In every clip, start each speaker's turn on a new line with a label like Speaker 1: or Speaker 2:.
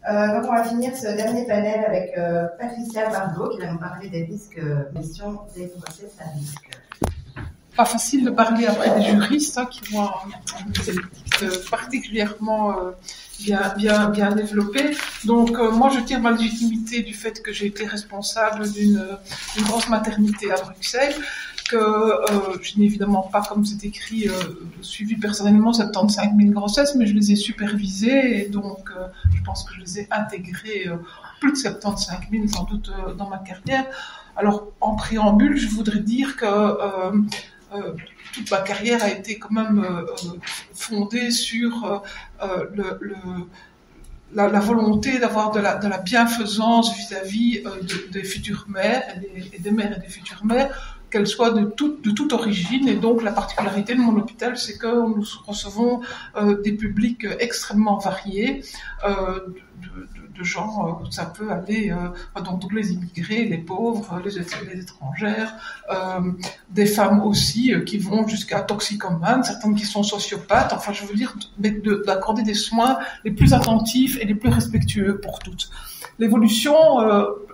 Speaker 1: Donc on va finir ce dernier panel avec Patricia Bardot qui va nous parler des risques, questions des grossesses à risque.
Speaker 2: Pas facile de parler après des juristes qui ont une politique particulièrement bien développée. Donc moi je tire ma légitimité du fait que j'ai été responsable d'une grosse maternité à Bruxelles, que je n'ai évidemment pas, comme c'est écrit, suivi personnellement 75 000 grossesses, mais je les ai supervisées et donc je pense que je les ai intégrées plus de 75 000 sans doute dans ma carrière. Alors en préambule, je voudrais dire que toute ma carrière a été quand même fondée sur la volonté d'avoir de la bienfaisance vis-à-vis des futures mères et des mères et des futures mères, qu'elles soient de toute origine. Et donc la particularité de mon hôpital, c'est que nous recevons des publics extrêmement variés, de gens, ça peut aller donc les immigrés, les pauvres, les étrangères, des femmes aussi qui vont jusqu'à toxicomanes, certaines qui sont sociopathes. Enfin, je veux dire, d'accorder des soins les plus attentifs et les plus respectueux pour toutes. L'évolution,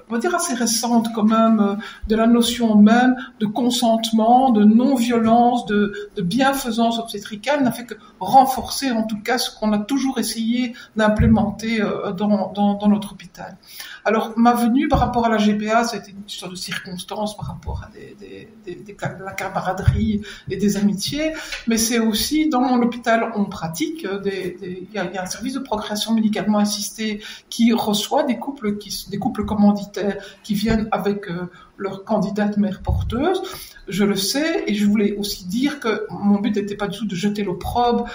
Speaker 2: on va dire assez récente quand même, de la notion même de consentement, de non-violence, de bienfaisance obstétricale n'a fait que renforcer en tout cas ce qu'on a toujours essayé d'implémenter dans notre hôpital. Alors ma venue par rapport à la GPA, ça a été une histoire de circonstances par rapport à de la camaraderie et des amitiés, mais c'est aussi dans l'hôpital on pratique, il y a un service de procréation médicalement assistée qui reçoit des couples commanditaires qui viennent avec leur candidate mère porteuse. Je le sais, et je voulais aussi dire que mon but n'était pas du tout de jeter l'opprobre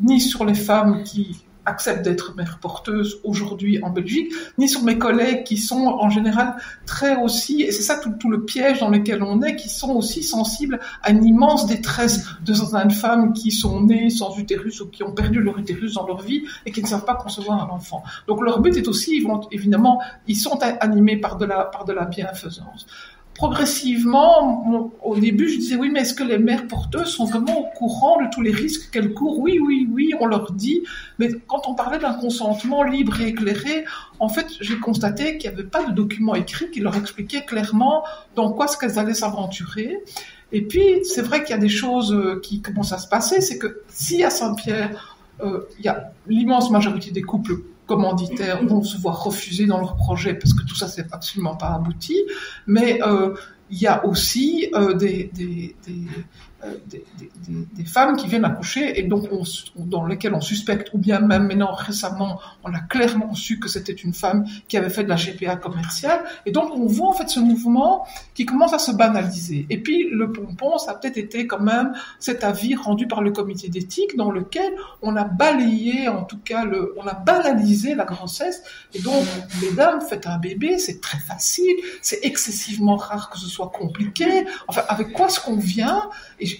Speaker 2: ni sur les femmes qui acceptent d'être mère porteuse aujourd'hui en Belgique, ni sur mes collègues qui sont en général très aussi, et c'est ça tout le piège dans lequel on est, qui sont aussi sensibles à une immense détresse de certaines femmes qui sont nées sans utérus ou qui ont perdu leur utérus dans leur vie et qui ne savent pas concevoir un enfant. Donc leur but est aussi, évidemment, ils sont animés par de la bienfaisance. Progressivement, au début, je disais oui, mais est-ce que les mères porteuses sont vraiment au courant de tous les risques qu'elles courent ? Oui, on leur dit. Mais quand on parlait d'un consentement libre et éclairé, en fait, j'ai constaté qu'il n'y avait pas de document écrit qui leur expliquait clairement dans quoi ce qu'elles allaient s'aventurer. Et puis, c'est vrai qu'il y a des choses qui commencent à se passer. C'est que si à Saint-Pierre, il y a l'immense majorité des couples commanditaires vont se voir refuser dans leur projet parce que tout ça c'est absolument pas abouti, mais il y a aussi des femmes qui viennent accoucher et donc dans lesquelles on suspecte, ou bien même maintenant récemment, on a clairement su que c'était une femme qui avait fait de la GPA commerciale, et donc on voit en fait ce mouvement qui commence à se banaliser. Et puis le pompon, ça a peut-être été quand même cet avis rendu par le comité d'éthique dans lequel on a balayé, en tout cas on a banalisé la grossesse, et donc mesdames, faites un bébé, c'est très facile, c'est excessivement rare que ce soit compliqué, enfin avec quoi est-ce qu'on vient?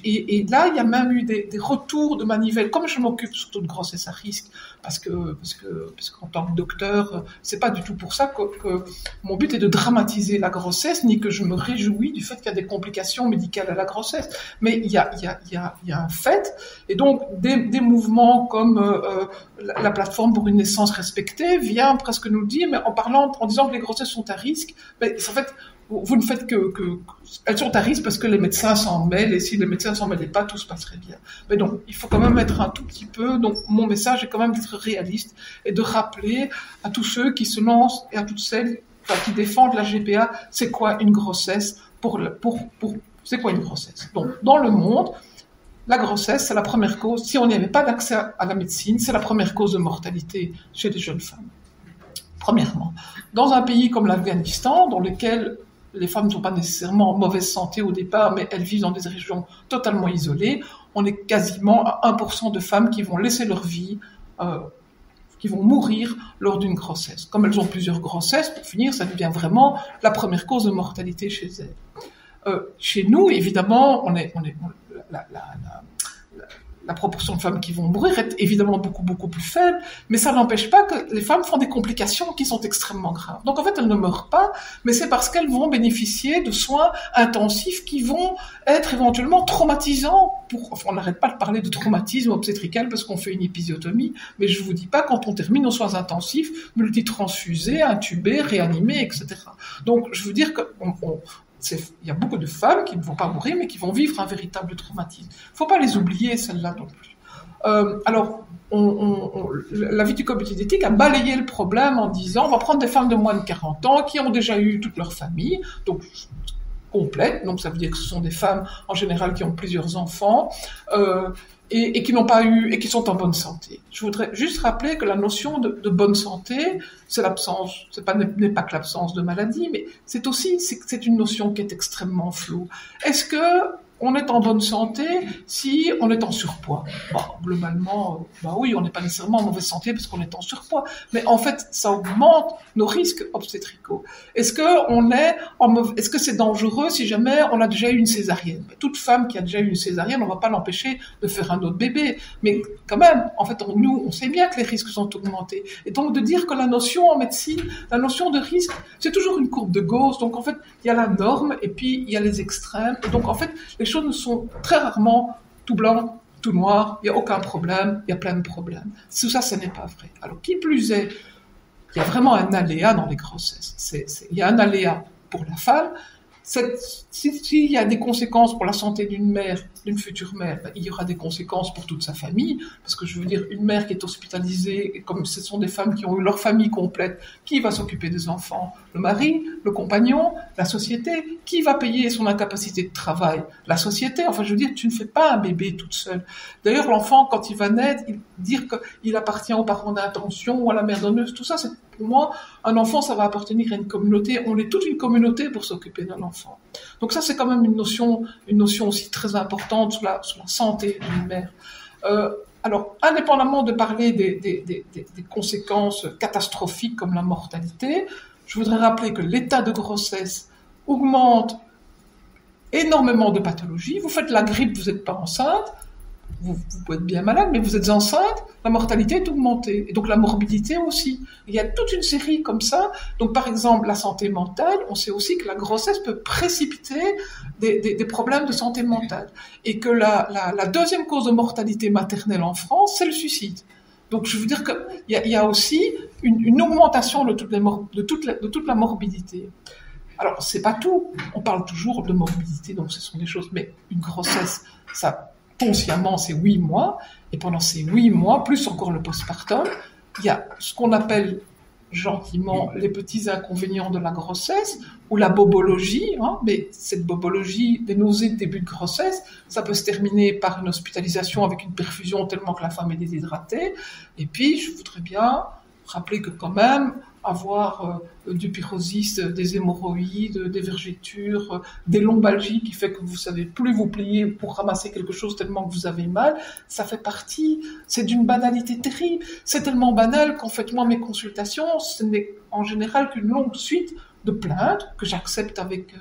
Speaker 2: Et là, il y a même eu des retours de manivelle. Comme je m'occupe surtout de grossesse à risque, parce qu'en tant que docteur, c'est pas du tout pour ça que mon but est de dramatiser la grossesse, ni que je me réjouis du fait qu'il y a des complications médicales à la grossesse. Mais il y a un fait, et donc des mouvements comme la plateforme pour une naissance respectée vient presque nous dire, mais en disant que les grossesses sont à risque, mais en fait, vous ne faites que elles sont à risque parce que les médecins s'en mêlent, et si les médecins s'en mêlaient pas, tout se passerait bien. Mais donc, il faut quand même être un tout petit peu, donc mon message est quand même d'être réaliste et de rappeler à tous ceux qui se lancent et à toutes celles qui défendent la GPA, c'est quoi une grossesse c'est quoi une grossesse? Donc, dans le monde, la grossesse, c'est la première cause, si on n'y avait pas d'accès à la médecine, c'est la première cause de mortalité chez les jeunes femmes. Premièrement. Dans un pays comme l'Afghanistan, dans lequel les femmes ne sont pas nécessairement en mauvaise santé au départ, mais elles vivent dans des régions totalement isolées, on est quasiment à 1% de femmes qui vont laisser leur vie, qui vont mourir lors d'une grossesse. Comme elles ont plusieurs grossesses, pour finir, ça devient vraiment la première cause de mortalité chez elles. Chez nous, évidemment, la proportion de femmes qui vont mourir est évidemment beaucoup plus faible, mais ça n'empêche pas que les femmes font des complications qui sont extrêmement graves. Donc en fait, elles ne meurent pas, mais c'est parce qu'elles vont bénéficier de soins intensifs qui vont être éventuellement traumatisants. On n'arrête pas de parler de traumatisme obstétrical parce qu'on fait une épisiotomie, mais je vous dis pas quand on termine aux soins intensifs, multitransfusés, intubés, réanimés, etc. Donc je veux dire que il y a beaucoup de femmes qui ne vont pas mourir, mais qui vont vivre un véritable traumatisme. Il ne faut pas les oublier, celles-là non plus. Alors, la vie du comité d'éthique a balayé le problème en disant on va prendre des femmes de moins de 40 ans qui ont déjà eu toute leur famille, donc complète, donc ça veut dire que ce sont des femmes en général qui ont plusieurs enfants, et qui n'ont pas eu, et qui sont en bonne santé. Je voudrais juste rappeler que la notion de bonne santé, c'est l'absence, n'est pas que l'absence de maladie, mais c'est une notion qui est extrêmement floue. Est-ce que on est en bonne santé si on est en surpoids? Bon, globalement, oui, on n'est pas nécessairement en mauvaise santé parce qu'on est en surpoids, mais en fait, ça augmente nos risques obstétricaux. Est-ce que c'est dangereux si jamais on a déjà eu une césarienne? Toute femme qui a déjà eu une césarienne, on ne va pas l'empêcher de faire un autre bébé, mais quand même, en fait, on sait bien que les risques sont augmentés. Et donc, de dire que la notion en médecine, la notion de risque, c'est toujours une courbe de Gauss. Donc, en fait, il y a la norme et puis il y a les extrêmes. Et donc, en fait, les choses sont très rarement tout blanc, tout noir, il n'y a aucun problème, il y a plein de problèmes. Tout ça, ce n'est pas vrai. Alors, qui plus est, il y a vraiment un aléa dans les grossesses. Il y a un aléa pour la femme. S'il y a des conséquences pour la santé d'une mère, d'une future mère, il y aura des conséquences pour toute sa famille, parce que je veux dire, une mère qui est hospitalisée, comme ce sont des femmes qui ont eu leur famille complète, qui va s'occuper des enfants? Le mari, le compagnon, la société. Qui va payer son incapacité de travail? La société. Enfin, je veux dire, tu ne fais pas un bébé toute seule. D'ailleurs, l'enfant, quand il va naître, dire qu'il appartient aux parents d'intention ou à la mère donneuse, tout ça, c'est pour moi, un enfant, ça va appartenir à une communauté. On est toute une communauté pour s'occuper d'un enfant. Donc ça, c'est quand même une notion aussi très importante sur la santé d'une mère. Alors, indépendamment de parler des conséquences catastrophiques comme la mortalité, je voudrais rappeler que l'état de grossesse augmente énormément de pathologies. Vous faites la grippe, vous n'êtes pas enceinte. Vous pouvez être bien malade, mais vous êtes enceinte, la mortalité est augmentée. Et donc la morbidité aussi. Il y a toute une série comme ça. Donc par exemple, la santé mentale, on sait aussi que la grossesse peut précipiter des problèmes de santé mentale. Et que la deuxième cause de mortalité maternelle en France, c'est le suicide. Donc je veux dire qu'il y a aussi une augmentation de toute la morbidité. Alors c'est pas tout. On parle toujours de morbidité, donc ce sont des choses, mais une grossesse, ça... Consciemment, c'est 8 mois, et pendant ces 8 mois, plus encore le postpartum, il y a ce qu'on appelle gentiment les petits inconvénients de la grossesse, ou la bobologie, mais cette bobologie des nausées de début de grossesse, ça peut se terminer par une hospitalisation avec une perfusion tellement que la femme est déshydratée, et puis je voudrais bien rappeler que quand même, avoir du pyrosis, des hémorroïdes, des vergetures, des lombalgies qui fait que vous savez plus vous plier pour ramasser quelque chose tellement que vous avez mal, ça fait partie, c'est d'une banalité terrible. C'est tellement banal qu'en fait, moi, mes consultations, ce n'est en général qu'une longue suite de plaintes que j'accepte avec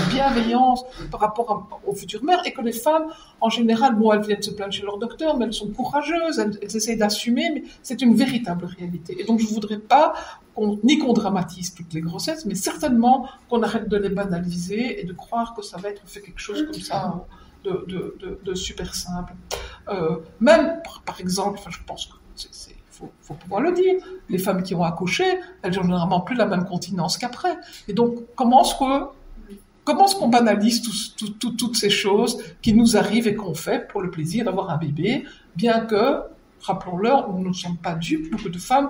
Speaker 2: bienveillance par rapport aux futures mères, et que les femmes, en général, elles viennent se plaindre chez leur docteur, mais elles sont courageuses, elles essayent d'assumer, mais c'est une véritable réalité. Et donc, je ne voudrais pas qu'on dramatise toutes les grossesses, mais certainement qu'on arrête de les banaliser et de croire que ça va être fait quelque chose comme ça de super simple. Même, par exemple, je pense que faut pouvoir le dire, les femmes qui ont accouché, elles ont généralement plus la même continence qu'après. Et donc, comment est-ce qu'on banalise toutes ces choses qui nous arrivent et qu'on fait pour le plaisir d'avoir un bébé, bien que, rappelons-le, nous ne sommes pas dupes, beaucoup de femmes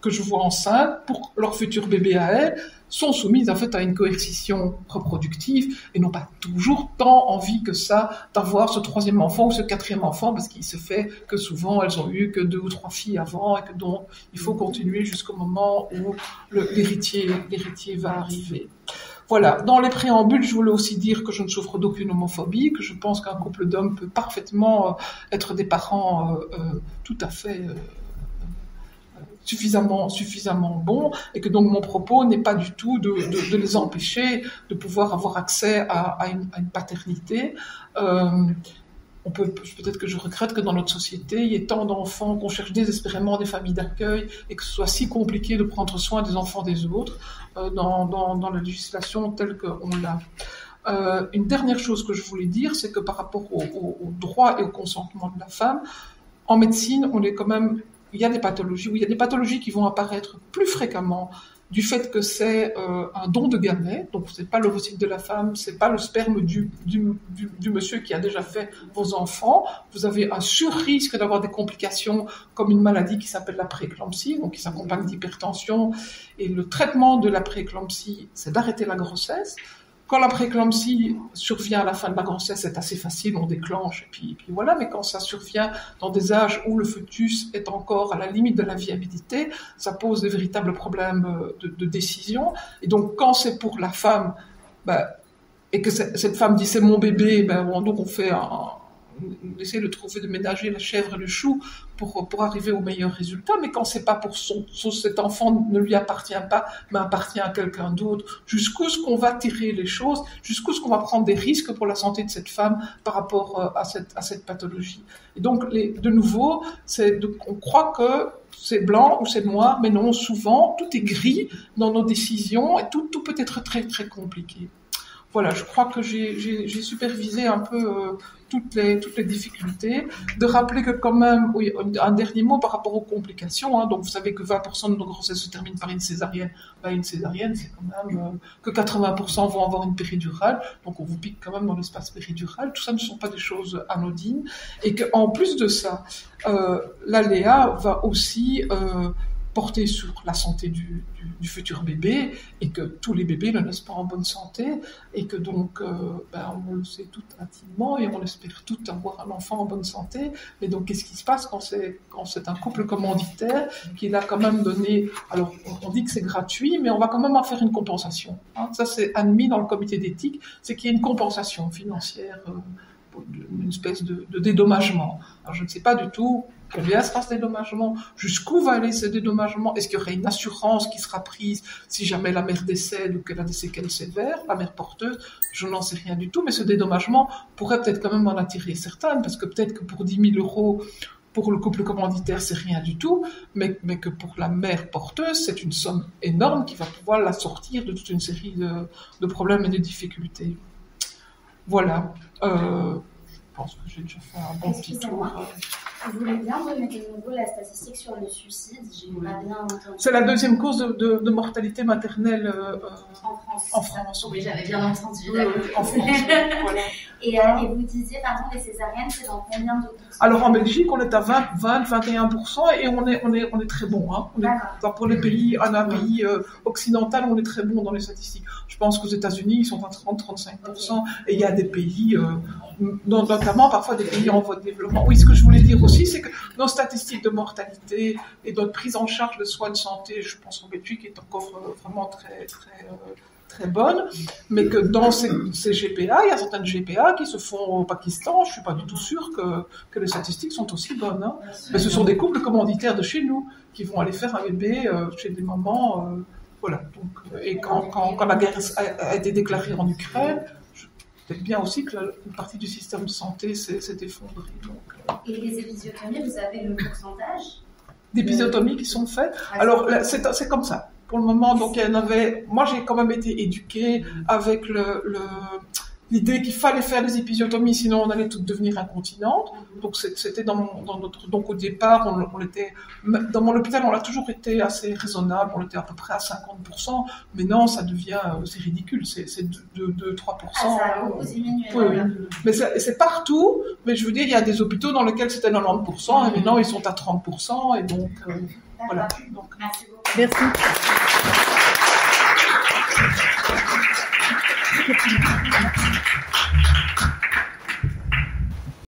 Speaker 2: que je vois enceintes pour leur futur bébé à elles, sont soumises en fait à une coercition reproductive et n'ont pas toujours tant envie que ça d'avoir ce 3e enfant ou ce 4e enfant, parce qu'il se fait que souvent elles ont eu que 2 ou 3 filles avant et que donc il faut continuer jusqu'au moment où l'héritier va arriver. Voilà, dans les préambules, je voulais aussi dire que je ne souffre d'aucune homophobie, que je pense qu'un couple d'hommes peut parfaitement être des parents tout à fait suffisamment bons, et que donc mon propos n'est pas du tout de les empêcher de pouvoir avoir accès à une paternité. On peut-être que je regrette que dans notre société, il y ait tant d'enfants, qu'on cherche désespérément des familles d'accueil et que ce soit si compliqué de prendre soin des enfants des autres dans la législation telle qu'on l'a. Une dernière chose que je voulais dire, c'est que par rapport au droit et au consentement de la femme, en médecine, il y a des pathologies, il y a des pathologies qui vont apparaître plus fréquemment du fait que c'est un don de gamètes, donc c'est pas l'ovocyte de la femme, c'est pas le sperme du monsieur qui a déjà fait vos enfants. Vous avez un sur-risque d'avoir des complications comme une maladie qui s'appelle la prééclampsie, donc qui s'accompagne d'hypertension. Et le traitement de la prééclampsie, c'est d'arrêter la grossesse. Quand la prééclampsie survient à la fin de la grossesse, c'est assez facile, on déclenche, et puis voilà. Mais quand ça survient dans des âges où le fœtus est encore à la limite de la viabilité, ça pose des véritables problèmes de décision. Et donc, quand c'est pour la femme, et que cette femme dit c'est mon bébé, donc on essaie de trouver, de ménager la chèvre et le chou pour arriver au meilleur résultat, mais quand c'est pas pour cet enfant ne lui appartient pas, mais appartient à quelqu'un d'autre, jusqu'où est-ce qu'on va tirer les choses, jusqu'où est-ce qu'on va prendre des risques pour la santé de cette femme par rapport à cette pathologie. Et donc, de nouveau, on croit que c'est blanc ou c'est noir, mais non, souvent, tout est gris dans nos décisions et tout peut être très, très compliqué. Voilà, je crois que j'ai supervisé un peu toutes les difficultés. De rappeler que quand même, oui, un dernier mot par rapport aux complications. Donc vous savez que 20% de nos grossesses se terminent par une césarienne. Une césarienne, c'est quand même que 80% vont avoir une péridurale. Donc on vous pique quand même dans l'espace péridural. Tout ça ne sont pas des choses anodines. Et qu'en plus de ça, l'aléa va aussi porter sur la santé du futur bébé, et que tous les bébés ne naissent pas en bonne santé, et que donc on le sait tout intimement et on espère tout avoir un enfant en bonne santé. Mais donc qu'est-ce qui se passe quand c'est un couple commanditaire qui l'a quand même donné, alors on dit que c'est gratuit, mais on va quand même en faire une compensation, hein. Ça c'est admis dans le comité d'éthique, c'est qu'il y a une compensation financière, une espèce de dédommagement. Alors je ne sais pas du tout combien sera ce dédommagement, jusqu'où va aller ce dédommagement, est-ce qu'il y aurait une assurance qui sera prise si jamais la mère décède ou qu'elle a des séquelles sévères, la mère porteuse, je n'en sais rien du tout, mais ce dédommagement pourrait peut-être quand même en attirer certaines, parce que peut-être que pour 10 000 € pour le couple commanditaire, c'est rien du tout, mais que pour la mère porteuse, c'est une somme énorme qui va pouvoir la sortir de toute une série de problèmes et de difficultés. Voilà. Je pense que j'ai déjà fait un bon petit tour.
Speaker 3: Vous voulez bien donner de nouveau la statistique sur le suicide? J'ai pas bien entendu.
Speaker 2: C'est la deuxième cause de mortalité maternelle en France.
Speaker 3: Oui, j'avais bien entendu.
Speaker 2: En France, voilà.
Speaker 3: Et vous disiez, pardon, les césariennes, c'est dans combien de pourcents?
Speaker 2: Alors en Belgique, on est à 21%, et on est très bon. Hein. Pour les pays, un pays occidental, on est très bon dans les statistiques. Je pense qu'aux États-Unis, ils sont à 30-35%, et il y a des pays, notamment parfois des pays en voie de développement. Oui, ce que je voulais dire aussi, c'est que nos statistiques de mortalité et notre prise en charge de soins de santé, je pense en Belgique, est encore vraiment très, très, très bonne, mais que dans ces GPA, il y a certaines GPA qui se font au Pakistan. Je suis pas du tout sûre que les statistiques sont aussi bonnes. Hein. Mais ce sont des couples commanditaires de chez nous qui vont aller faire un bébé chez des mamans. Voilà. Donc, et quand la guerre a été déclarée en Ukraine, peut-être bien aussi que une partie du système de santé s'est effondrée.
Speaker 3: Et les épisiotomies, vous avez le pourcentage
Speaker 2: d'épisiotomies qui sont faites? Alors, c'est comme ça. Pour le moment, donc, moi, j'ai quand même été éduquée avec l'idée qu'il fallait faire des épisiotomies, sinon on allait toutes devenir incontinentes. Donc c'était dans notre, donc au départ, on était, dans mon hôpital, on a toujours été assez raisonnable, on était à peu près à 50%, mais non, ça devient, c'est ridicule, c'est 2-3%.
Speaker 3: Ça a beaucoup diminué.
Speaker 2: Oui. Mais c'est partout, mais je veux dire, il y a des hôpitaux dans lesquels c'était 90%, et maintenant ils sont à 30%, et donc, voilà. Donc,
Speaker 3: merci beaucoup.
Speaker 2: Merci.